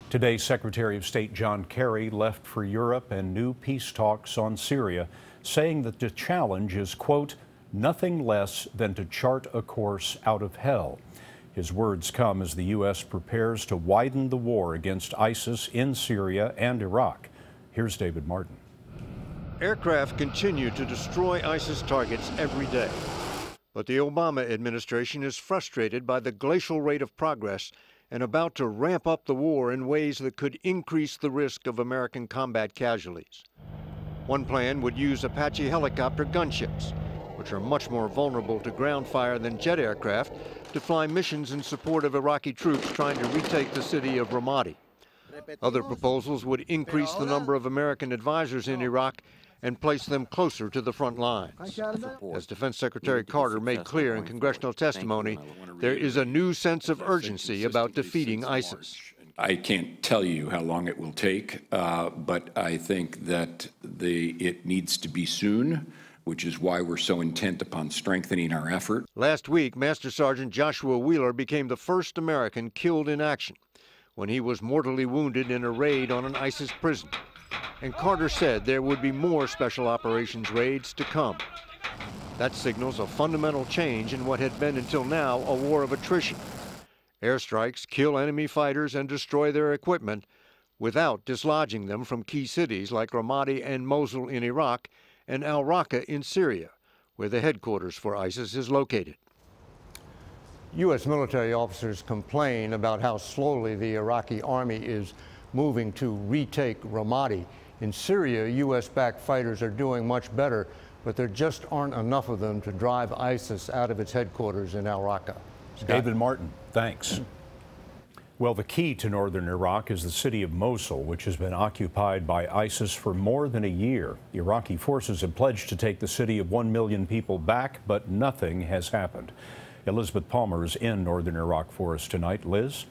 Today, Secretary of State John Kerry left for Europe and new peace talks on Syria, saying that the challenge is, quote, nothing less than to chart a course out of hell. His words come as the U.S. prepares to widen the war against ISIS in Syria and Iraq. Here's David Martin. Aircraft continue to destroy ISIS targets every day. But the Obama administration is frustrated by the glacial rate of progress and about to ramp up the war in ways that could increase the risk of American combat casualties. One plan would use Apache helicopter gunships, which are much more vulnerable to ground fire than jet aircraft, to fly missions in support of Iraqi troops trying to retake the city of Ramadi. Other proposals would increase the number of American advisors in Iraq and place them closer to the front lines. As Defense Secretary Carter made clear in congressional testimony, there is a new sense of urgency about defeating ISIS. I can't tell you how long it will take, but I think that it needs to be soon, which is why we're so intent upon strengthening our effort. Last week, Master Sergeant Joshua Wheeler became the first American killed in action when he was mortally wounded in a raid on an ISIS prison. And Carter said there would be more special operations raids to come. That signals a fundamental change in what had been until now a war of attrition. Airstrikes kill enemy fighters and destroy their equipment without dislodging them from key cities like Ramadi and Mosul in Iraq and al-Raqqa in Syria, where the headquarters for ISIS is located. U.S. military officers complain about how slowly the Iraqi army is moving to retake Ramadi. In Syria, U.S.-backed fighters are doing much better, but there just aren't enough of them to drive ISIS out of its headquarters in al-Raqqa. David Martin, thanks. Well, the key to northern Iraq is the city of Mosul, which has been occupied by ISIS for more than a year. Iraqi forces have pledged to take the city of 1 million people back, but nothing has happened. Elizabeth Palmer is in northern Iraq for us tonight. Liz?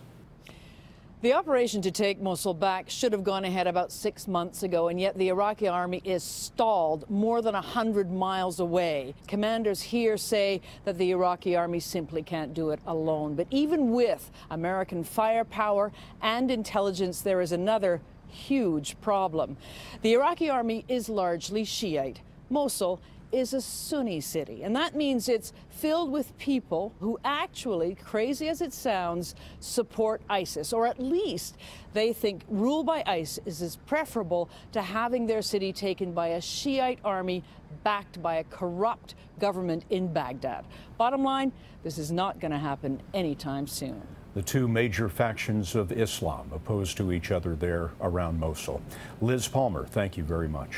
The operation to take Mosul back should have gone ahead about 6 months ago, and yet the Iraqi army is stalled more than 100 miles away. Commanders here say that the Iraqi army simply can't do it alone. But even with American firepower and intelligence, there is another huge problem. The Iraqi army is largely Shiite. Mosul is a Sunni city, and that means it's filled with people who actually, crazy as it sounds, support ISIS, or at least they think rule by ISIS is preferable to having their city taken by a Shiite army backed by a corrupt government in Baghdad. Bottom line, this is not going to happen anytime soon. The two major factions of Islam opposed to each other there around Mosul. Liz Palmer, thank you very much.